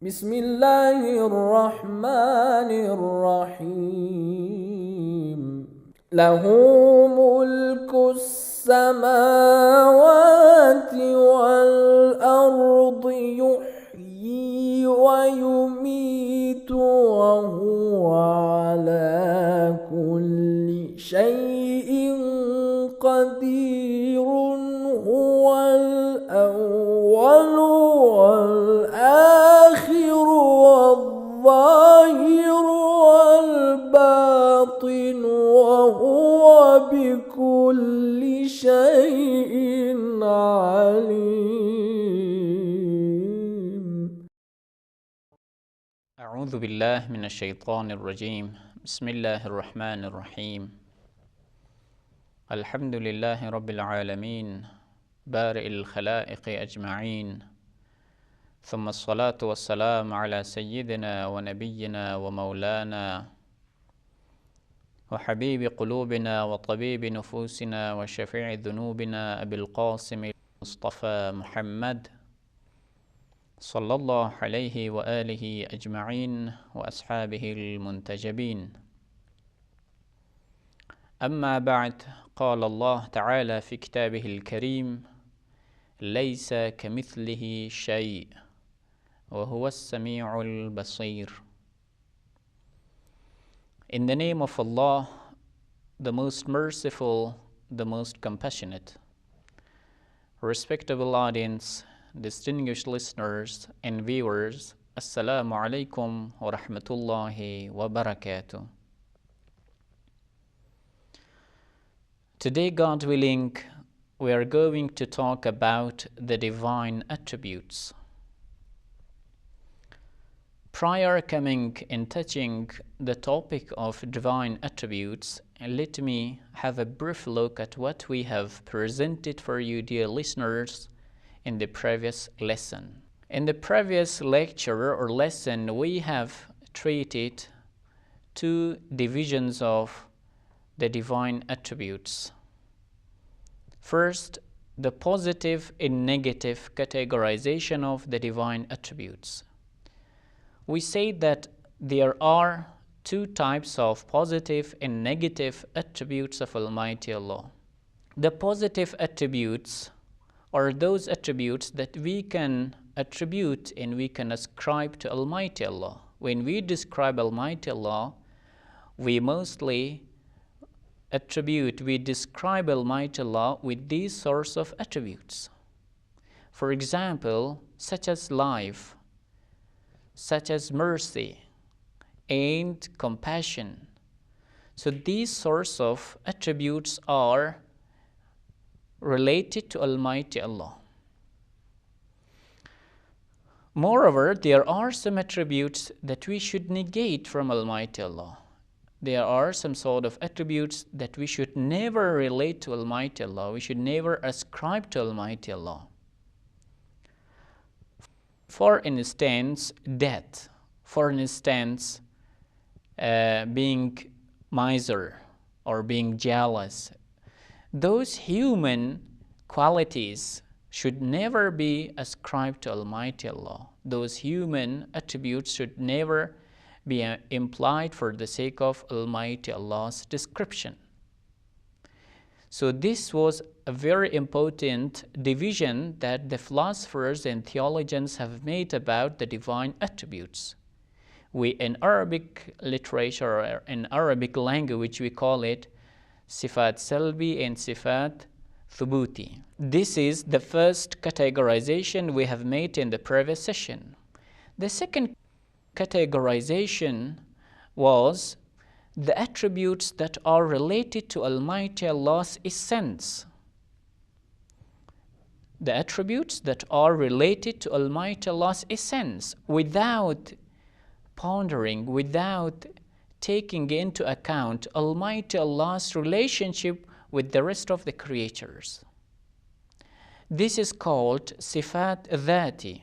بسم الله الرحمن الرحيم له ملك السماوات والأرض يحيي ويميت وهو على كل شيء قدير هو الأول والآخر والظاهر والباطن وهو بكل شيء عليم. أعوذ بالله من الشيطان الرجيم. بسم الله الرحمن الرحيم. الحمد لله رب العالمين بارئ الخلائق أجمعين، ثم الصلاة والسلام على سيدنا ونبينا ومولانا وحبيب قلوبنا وطبيب نفوسنا وشفيع ذنوبنا أبي القاسم المصطفى محمد صلى الله عليه وآله أجمعين وأصحابه المنتجبين. أما بعد، قال الله تعالى في كتابه الكريم: ليس كمثله شيء وهو السميع البصير. In the name of Allah, the most merciful, the most compassionate. Respectable audience, distinguished listeners and viewers, Assalamu alaikum wa rahmatullahi wa barakatuh. Today, God willing, we are going to talk about the divine attributes. Prior coming and touching the topic of divine attributes, let me have a brief look at what we have presented for you, dear listeners, in the previous lesson. In the previous lecture or lesson, we have treated two divisions of the divine attributes. First, the positive and negative categorization of the divine attributes. We say that there are two types of positive and negative attributes of Almighty Allah. The positive attributes are those attributes that we can attribute and we can ascribe to Almighty Allah. When we describe Almighty Allah, we mostly describe Almighty Allah with these sorts of attributes. For example, such as life, such as mercy and compassion. So these sorts of attributes are related to Almighty Allah. Moreover, there are some attributes that we should negate from Almighty Allah. There are some sort of attributes that we should never relate to Almighty Allah. We should never ascribe to Almighty Allah. For instance, death. For instance, being miser or being jealous. Those human qualities should never be ascribed to Almighty Allah. Those human attributes should never be implied for the sake of Almighty Allah's description. So this was a very important division that the philosophers and theologians have made about the divine attributes. We, in Arabic literature or in Arabic language, we call it Sifat Salbi and Sifat Thubuti. This is the first categorization we have made in the previous session. The second categorization was the attributes that are related to Almighty Allah's essence. The attributes that are related to Almighty Allah's essence, without pondering, without taking into account Almighty Allah's relationship with the rest of the creatures. This is called Sifat Dhati.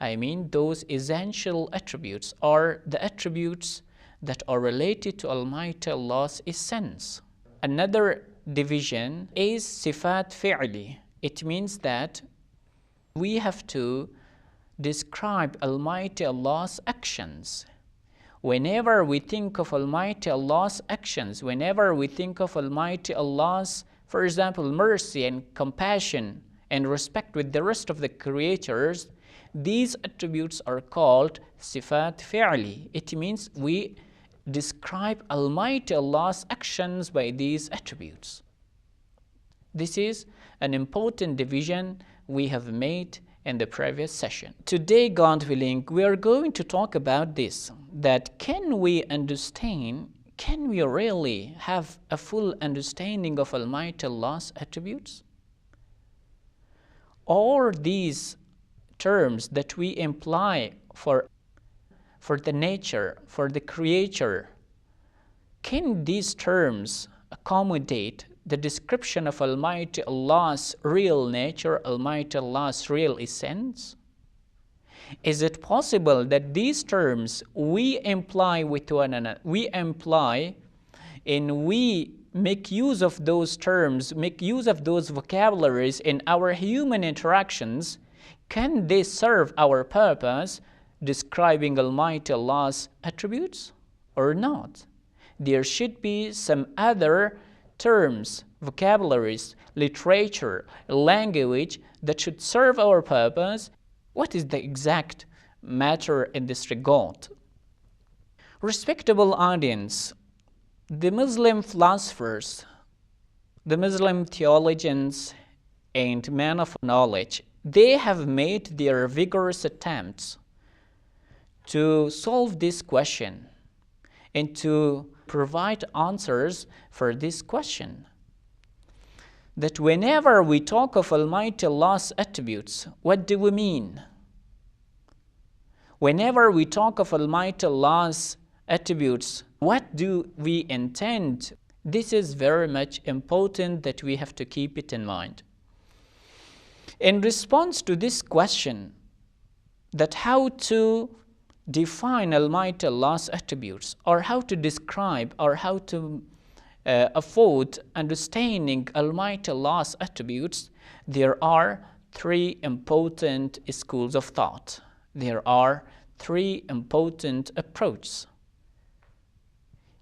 I mean, those essential attributes are the attributes that are related to Almighty Allah's essence. Another division is Sifat Fi'li. It means that we have to describe Almighty Allah's actions. Whenever we think of Almighty Allah's actions, whenever we think of Almighty Allah's, for example, mercy and compassion and respect with the rest of the creatures, these attributes are called sifat fi'li. It means we describe Almighty Allah's actions by these attributes. This is an important division we have made in the previous session. Today, God willing, we are going to talk about this, that can we really have a full understanding of Almighty Allah's attributes? All these terms that we imply for the nature, for the creator, can these terms accommodate the description of Almighty Allah's real nature, Almighty Allah's real essence? Is it possible that these terms we imply with one another, we make use of those terms, make use of those vocabularies in our human interactions? Can they serve our purpose, describing Almighty Allah's attributes, or not? There should be some other terms, vocabularies, literature, language that should serve our purpose. What is the exact matter in this regard? Respectable audience, the Muslim philosophers, the Muslim theologians, and men of knowledge, they have made their vigorous attempts to solve this question and to provide answers for this question. That whenever we talk of Almighty Allah's attributes, what do we mean? Whenever we talk of Almighty Allah's attributes, what do we intend? This is very much important that we have to keep it in mind. In response to this question, that how to define Almighty Allah's attributes, or how to describe, or how to afford understanding Almighty Allah's attributes, there are three important schools of thought. There are three important approaches.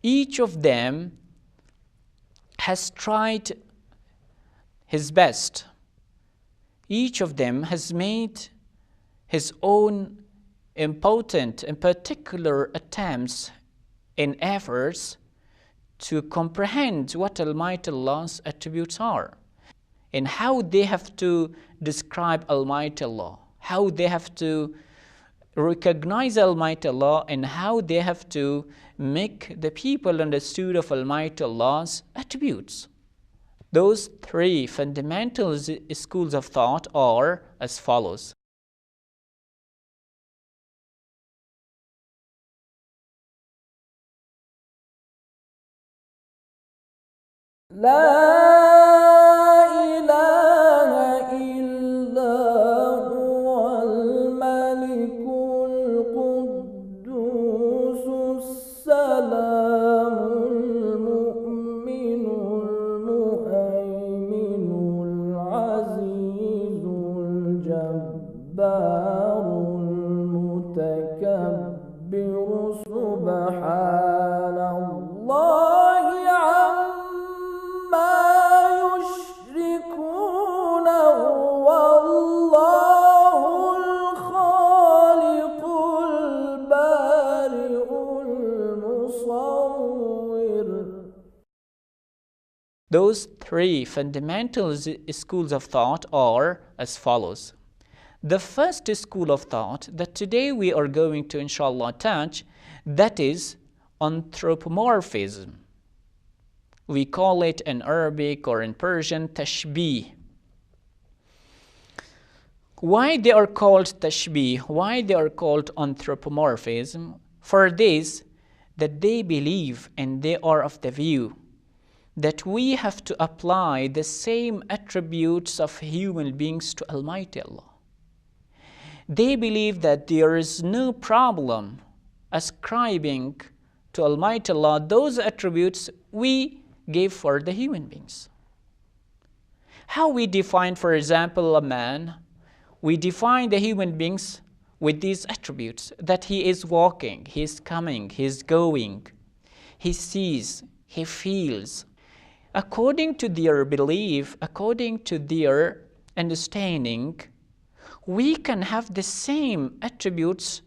Each of them has tried his best. Each of them has made his own important and particular attempts and efforts to comprehend what Almighty Allah's attributes are and how they have to describe Almighty Allah, how they have to recognize Almighty Allah, and how they have to make the people understood of Almighty Allah's attributes. Those three fundamental schools of thought are as follows. لا إله إلا هو الملك القدوس السلام المؤمن المهيمن العزيز الجبار المتكبر سبحان الله عما يشركون والله الخالق البارئ المصور. Those three fundamental schools of thought are as follows. The first school of thought that today we are going to inshallah touch, that is anthropomorphism. We call it in Arabic or in Persian tashbih. Why they are called tashbih? Why they are called anthropomorphism? For this, that they believe and they are of the view that we have to apply the same attributes of human beings to Almighty Allah. They believe that there is no problem ascribing to Almighty Allah those attributes we gave for the human beings. How we define, for example, a man? We define the human beings with these attributes, that he is walking, he is coming, he is going, he sees, he feels. According to their belief, according to their understanding, we can have the same attributes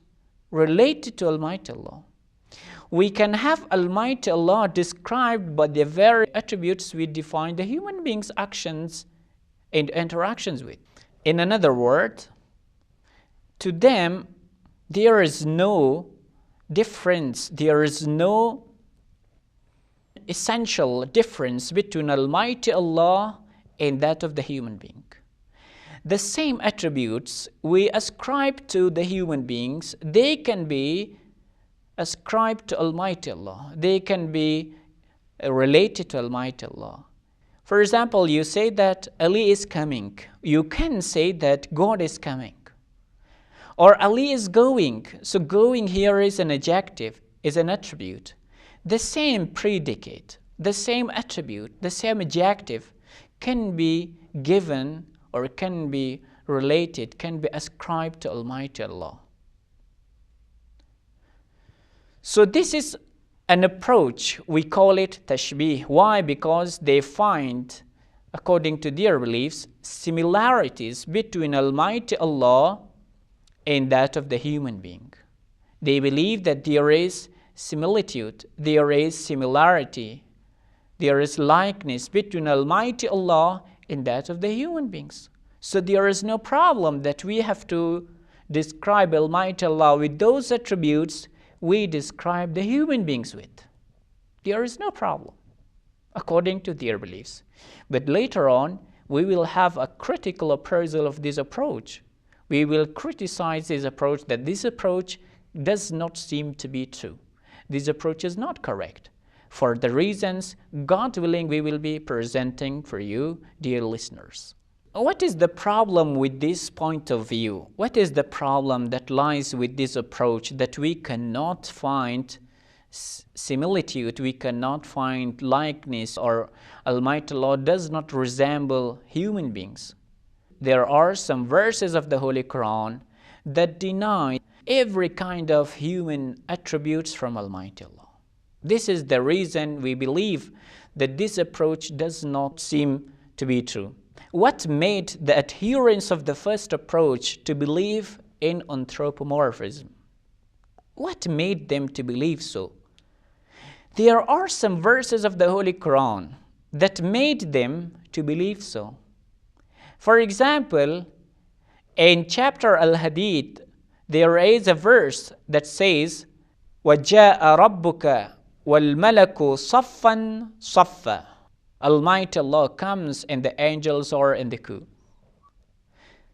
related to Almighty Allah. We can have Almighty Allah described by the very attributes we define the human beings' actions and interactions with. In another word, to them, there is no difference, there is no essential difference between Almighty Allah and that of the human being. The same attributes we ascribe to the human beings, they can be ascribed to Almighty Allah. They can be related to Almighty Allah. For example, you say that Ali is coming. You can say that God is coming. Or Ali is going. So going here is an adjective, is an attribute. The same predicate, the same attribute, the same adjective can be given or can be related, can be ascribed to Almighty Allah. So this is an approach, we call it tashbih. Why? Because they find, according to their beliefs, similarities between Almighty Allah and that of the human being. They believe that there is similitude, there is similarity, there is likeness between Almighty Allah and that of the human beings. So there is no problem that we have to describe Almighty Allah with those attributes we describe the human beings with. There is no problem, according to their beliefs. But later on, we will have a critical appraisal of this approach. We will criticize this approach, that this approach does not seem to be true. This approach is not correct. For the reasons, God willing, we will be presenting for you, dear listeners. What is the problem with this point of view? What is the problem that lies with this approach, that we cannot find similitude, we cannot find likeness, or Almighty Allah does not resemble human beings? There are some verses of the Holy Quran that deny every kind of human attributes from Almighty Allah. This is the reason we believe that this approach does not seem to be true. What made the adherents of the first approach to believe in anthropomorphism? What made them to believe so? There are some verses of the Holy Quran that made them to believe so. For example, in chapter Al-Hadid, there is a verse that says, وَجَاءَ رَبُّكَ وَالْمَلَكُ صَفًّا صَفًّا. Almighty Allah comes and the angels are in the queue.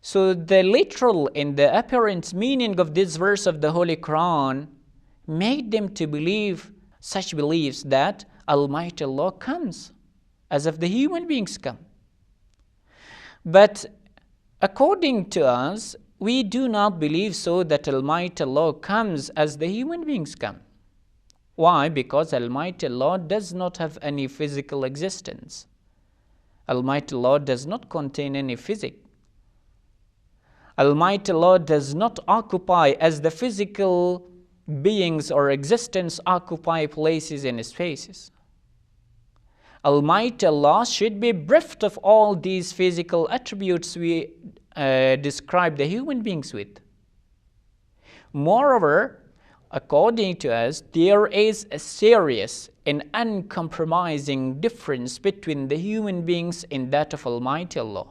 So the literal and the apparent meaning of this verse of the Holy Quran made them to believe such beliefs that Almighty Allah comes as if the human beings come. But according to us, we do not believe so, that Almighty Allah comes as the human beings come. Why? Because Almighty Allah does not have any physical existence. Almighty Allah does not contain any physics. Almighty Allah does not occupy, as the physical beings or existence occupy places and spaces. Almighty Allah should be bereft of all these physical attributes we describe the human beings with. Moreover, according to us, there is a serious and uncompromising difference between the human beings and that of Almighty Allah.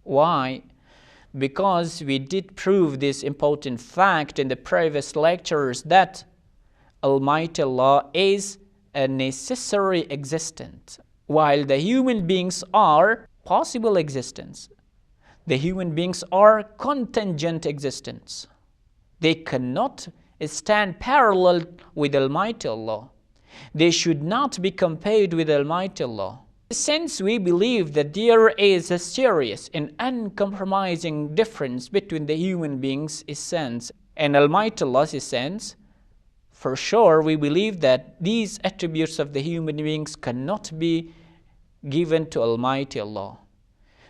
Why? Because we did prove this important fact in the previous lectures, that Almighty Allah is a necessary existence, while the human beings are possible existence. The human beings are contingent existence. They cannot stand parallel with Almighty Allah. They should not be compared with Almighty Allah. Since we believe that there is a serious and uncompromising difference between the human being's essence and Almighty Allah's essence, for sure we believe that these attributes of the human beings cannot be given to Almighty Allah.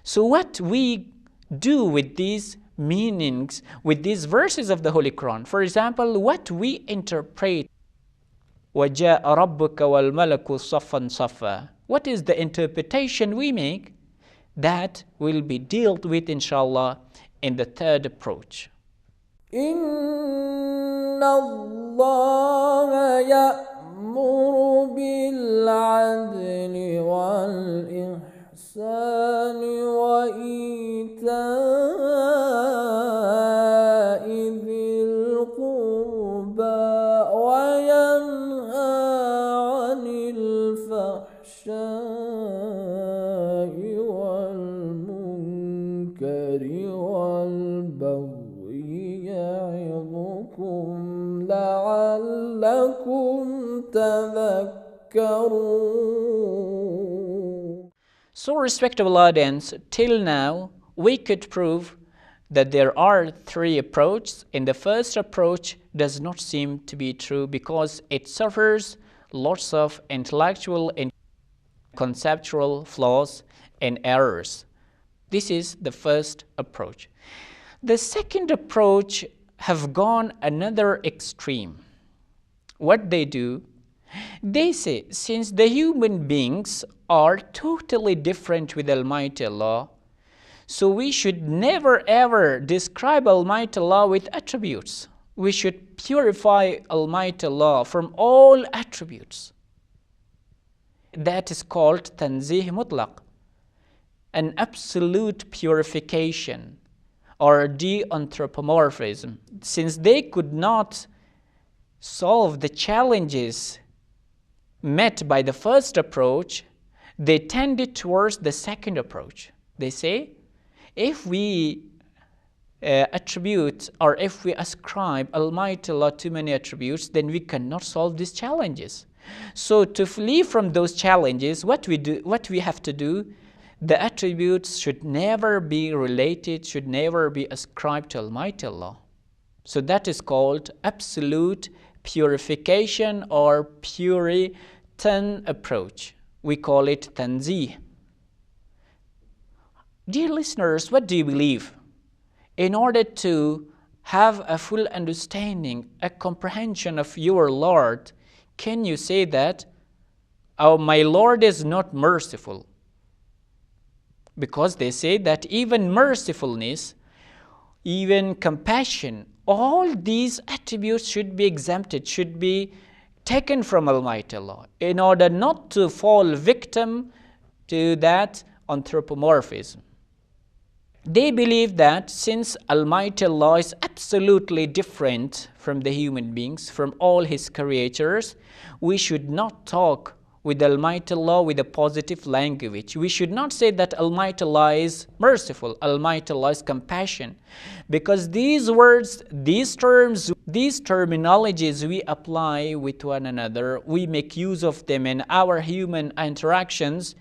So what we do with these meanings with these verses of the Holy Quran. For example, what we interpret, وَجَاءَ رَبُّكَ وَالْمَلَكُ صَفًّا صَفًّا. What is the interpretation we make? That will be dealt with, inshallah, in the third approach. إن الله يأمر بالعدل والإحسان وإيتاء ذي القربى وينهى عن الفحشاء والمنكر والبغي يعظكم لعلكم تذكرون. So, respectable audience, till now we could prove that there are three approaches, and the first approach does not seem to be true because it suffers lots of intellectual and conceptual flaws and errors. This is the first approach. The second approach have gone another extreme. What they do, they say, since the human beings are totally different with Almighty Allah, so we should never ever describe Almighty Allah with attributes. We should purify Almighty Allah from all attributes. That is called tanzih mutlaq, an absolute purification or de-anthropomorphism. Since they could not solve the challenges met by the first approach, they tended towards the second approach. They say, if we attribute or if we ascribe Almighty Allah too many attributes, then we cannot solve these challenges. So to flee from those challenges, what we have to do, the attributes should never be related, should never be ascribed to Almighty Allah. So that is called absolute purification or Puritan approach. We call it tanzih. Dear listeners, what do you believe? In order to have a full understanding, a comprehension of your Lord, can you say that, oh, my Lord is not merciful? Because they say that even mercifulness, even compassion, all these attributes should be exempted, should be taken from Almighty Allah in order not to fall victim to that anthropomorphism. They believe that since Almighty Allah is absolutely different from the human beings, from all His creatures, we should not talk with Almighty Allah with a positive language. We should not say that Almighty Allah is merciful, Almighty Allah is compassion, because these words, these terms, these terminologies we apply with one another, we make use of them in our human interactions,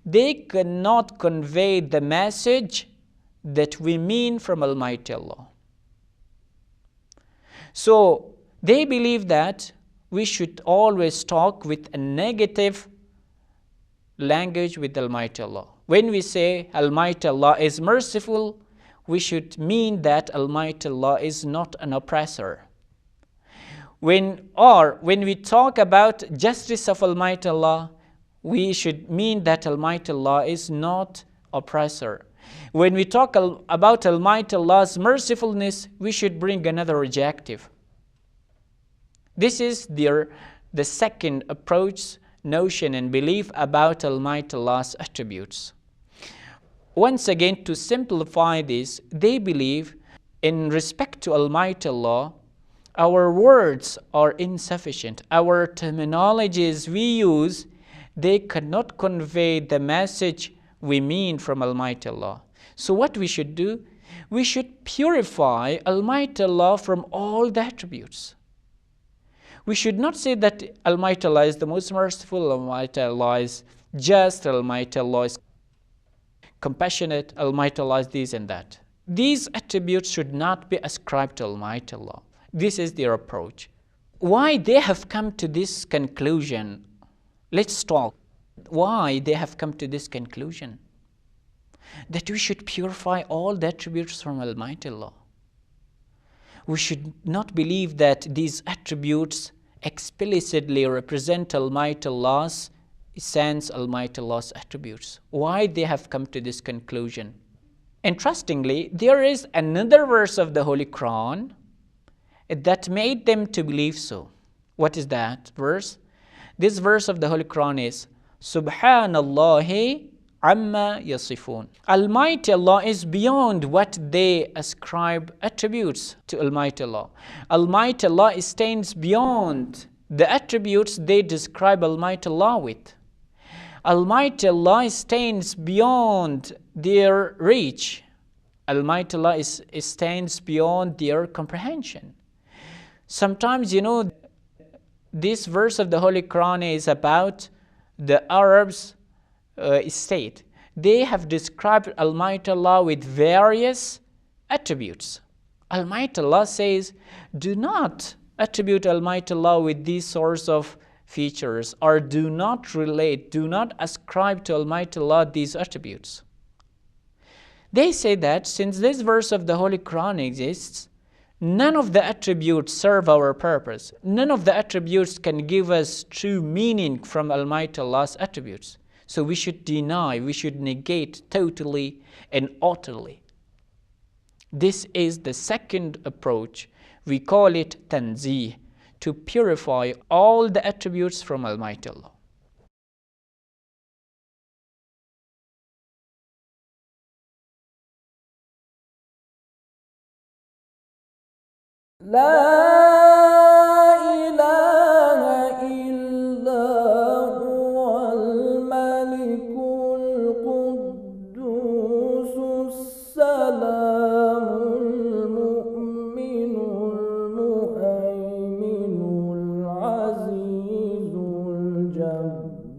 they cannot convey the message that we mean from Almighty Allah. So they believe that we should always talk with a negative language with Almighty Allah. When we say Almighty Allah is merciful, we should mean that Almighty Allah is not an oppressor. When we talk about justice of Almighty Allah, we should mean that Almighty Allah is not oppressor. When we talk about Almighty Allah's mercifulness, we should bring another adjective. This is the second approach, notion and belief about Almighty Allah's attributes. Once again, to simplify this, they believe in respect to Almighty Allah, our words are insufficient. Our terminologies we use, they cannot convey the message we mean from Almighty Allah. So what we should do? We should purify Almighty Allah from all the attributes. We should not say that Almighty Allah is the most merciful, Almighty Allah is just, Almighty Allah is compassionate, Almighty Allah is this and that. These attributes should not be ascribed to Almighty Allah. This is their approach. Why they have come to this conclusion? Let's talk. Why they have come to this conclusion? that we should purify all the attributes from Almighty Allah. We should not believe that these attributes explicitly represent Almighty Allah's essence, Almighty Allah's attributes. Why they have come to this conclusion? Interestingly, there is another verse of the Holy Quran that made them to believe so. What is that verse? This verse of the Holy Quran is Subhanallahi amma yasifun. Almighty Allah is beyond what they ascribe attributes to Almighty Allah. Almighty Allah stands beyond the attributes they describe Almighty Allah with. Almighty Allah stands beyond their reach. Almighty Allah stands beyond their comprehension. Sometimes, this verse of the Holy Quran is about the Arabs' state. They have described Almighty Allah with various attributes. Almighty Allah says, do not attribute Almighty Allah with these sorts of features, or do not ascribe to Almighty Allah these attributes. They say that since this verse of the Holy Quran exists, none of the attributes serve our purpose. None of the attributes can give us true meaning from Almighty Allah's attributes. So we should deny, we should negate totally and utterly. This is the second approach. We call it tanzih, to purify all the attributes from Almighty Allah. لا إله إلا هو الملك القدوس السلام المؤمن المهيمن العزيز الجبار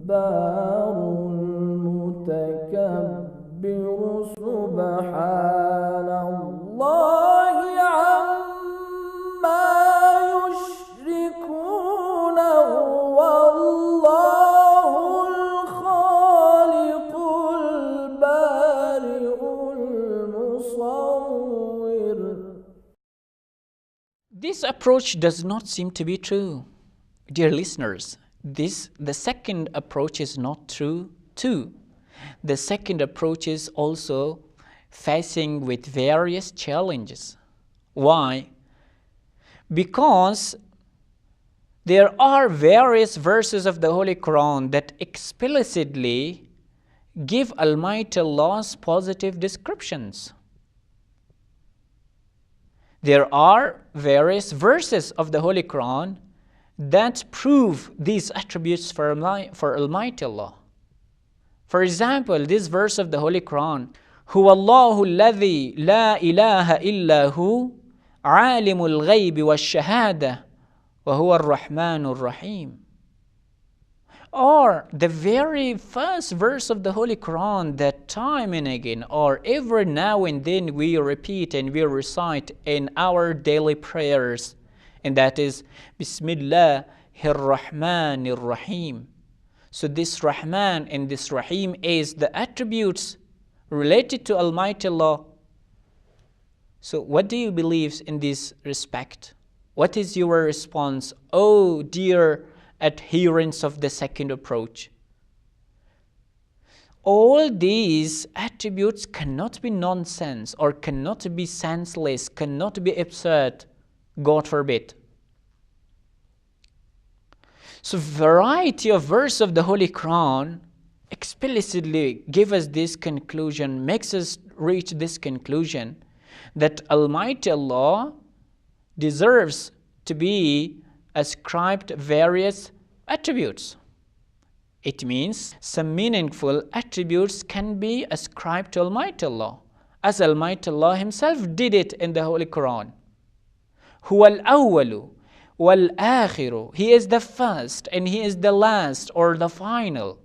المتكبر سبحان الله عما يشركون والله الخالق البارئ المصور. This approach does not seem to be true. Dear listeners, the second approach is not true too. The second approach is also facing with various challenges. Why? Because there are various verses of the Holy Quran that explicitly give Almighty Allah's positive descriptions. There are various verses of the Holy Quran that prove these attributes for Almighty Allah. For example, this verse of the Holy Quran, هو الله الذي لا إله إلا هو عالم الغيب والشهادة وهو الرحمن الرحيم. Or the very first verse of the Holy Quran that time and again, or every now and then we repeat and we recite in our daily prayers, and that is Bismillahir Rahmanir Rahim. So this Rahman and this Rahim is the attributes related to Almighty Allah. So what do you believe in this respect? What is your response, oh dear adherents of the second approach? All these attributes cannot be nonsense or cannot be senseless, cannot be absurd, God forbid. So variety of verses of the Holy Quran explicitly give us this conclusion, makes us reach this conclusion that Almighty Allah deserves to be ascribed various attributes. It means some meaningful attributes can be ascribed to Almighty Allah, as Almighty Allah Himself did it in the Holy Quran. Huwa al-awwalu wal-akhiru. He is the first and He is the last or the final.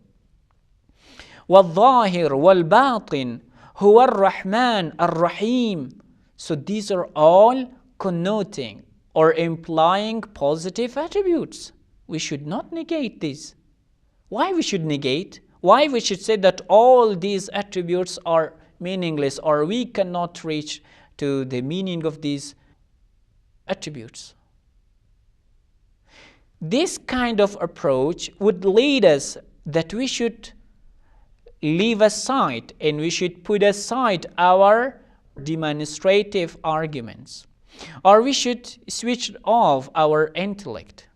Wal-zahir wal-batin. Huwa ar-Rahman ar-Rahim. So these are all connoting or implying positive attributes. We should not negate these. Why we should negate? Why we should say that all these attributes are meaningless, or we cannot reach to the meaning of these attributes. This kind of approach would lead us that we should leave aside and we should put aside our demonstrative arguments, or we should switch off our intellect.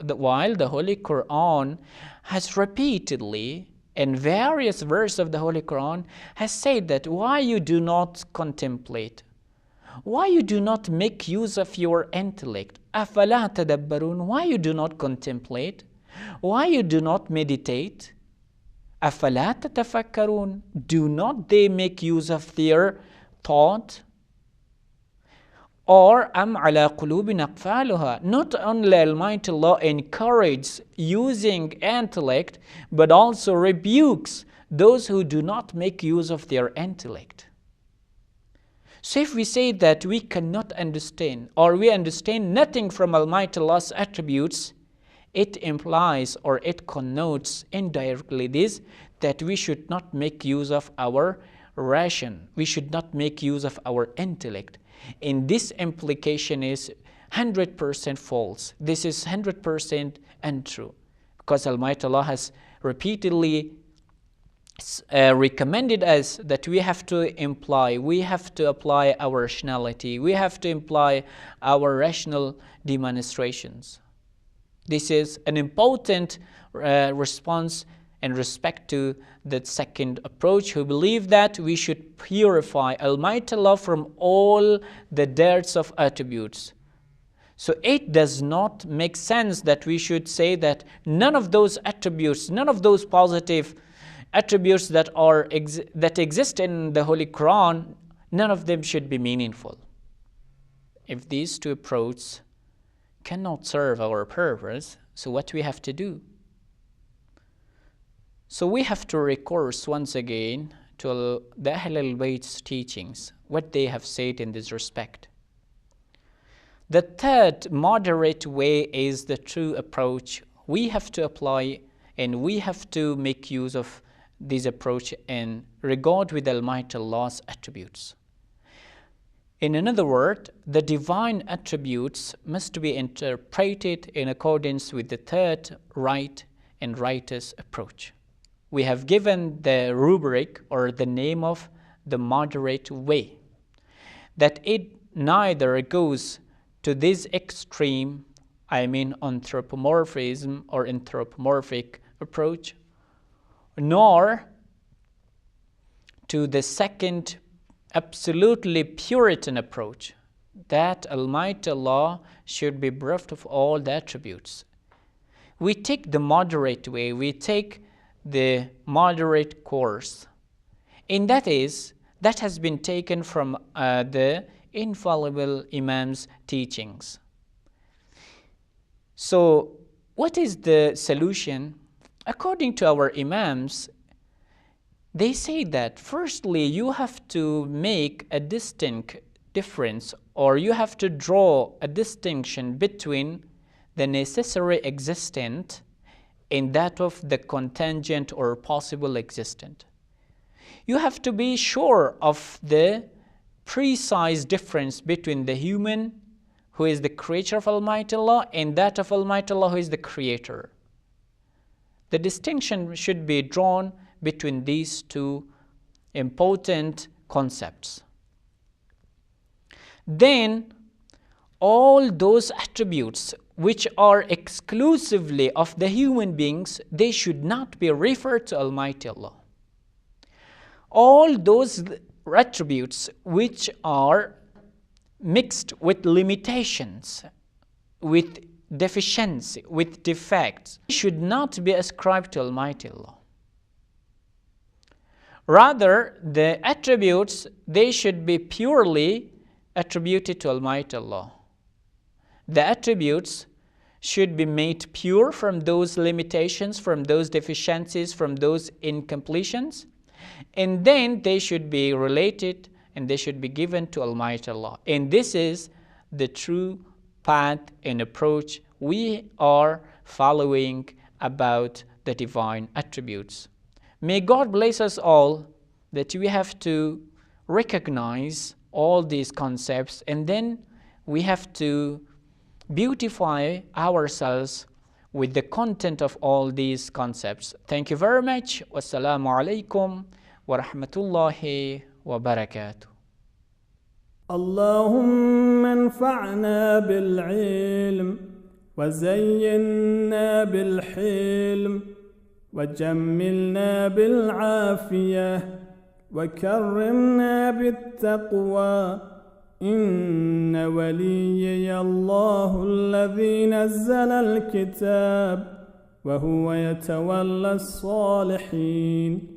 While the Holy Quran has repeatedly, in various verses of the Holy Quran, has said that why you do not contemplate, why you do not make use of your intellect, أَفَلَا تَدَبَّرُونَ, why you do not contemplate, why you do not meditate, أَفَلَا تَتَفَكَّرُونَ, do not they make use of their thought? Or أَمْ عَلَى قُلُوبٍ أَقْفَالُهَا, not only Almighty Allah encourages using intellect, but also rebukes those who do not make use of their intellect. So if we say that we cannot understand, or we understand nothing from Almighty Allah's attributes, it implies or it connotes indirectly this, that we should not make use of our ration, we should not make use of our intellect. And this implication is 100% false. This is 100% untrue, because Almighty Allah has repeatedly recommended us that we have to apply our rationality, we have to imply our rational demonstrations. This is an important response in respect to the second approach, who believe that we should purify Almighty Allah from all the dirts of attributes. So it does not make sense that we should say that none of those attributes, none of those positive attributes that exist in the Holy Quran, none of them should be meaningful. If these two approaches cannot serve our purpose, so what we have to do? So we have to recourse once again to the Ahl al-Bayt's teachings, what they have said in this respect. The third moderate way is the true approach. We have to apply and we have to make use of this approach in regard with Almighty Allah's attributes. In another word, the divine attributes must be interpreted in accordance with the third right and righteous approach. We have given the rubric or the name of the moderate way, that it neither goes to this extreme, I mean anthropomorphism or anthropomorphic approach, nor to the second absolutely Puritan approach, that Almighty Allah should be bereft of all the attributes. We take the moderate way, we take the moderate course, and that has been taken from the infallible Imam's teachings. So what is the solution? According to our Imams, they say that firstly you have to make a distinct difference, or you have to draw a distinction between the necessary existent and that of the contingent or possible existent. You have to be sure of the precise difference between the human, who is the creature of Almighty Allah, and that of Almighty Allah, who is the creator. The distinction should be drawn between these two important concepts. Then all those attributes which are exclusively of the human beings, they should not be referred to Almighty Allah. All those attributes which are mixed with limitations, with deficiency, with defects, should not be ascribed to Almighty Allah. Rather, the attributes, they should be purely attributed to Almighty Allah. The attributes should be made pure from those limitations, from those deficiencies, from those incompletions, and then they should be related and they should be given to Almighty Allah. And this is the true path and approach we are following about the divine attributes. May God bless us all that we have to recognize all these concepts, and then we have to beautify ourselves with the content of all these concepts. Thank you very much. Wassalamu alaikum wa rahmatullahi wa barakatuh. اللهم انفعنا بالعلم وزينا بالحلم وجملنا بالعافية وكرمنا بالتقوى. إن وليي الله الذي نزل الكتاب وهو يتولى الصالحين.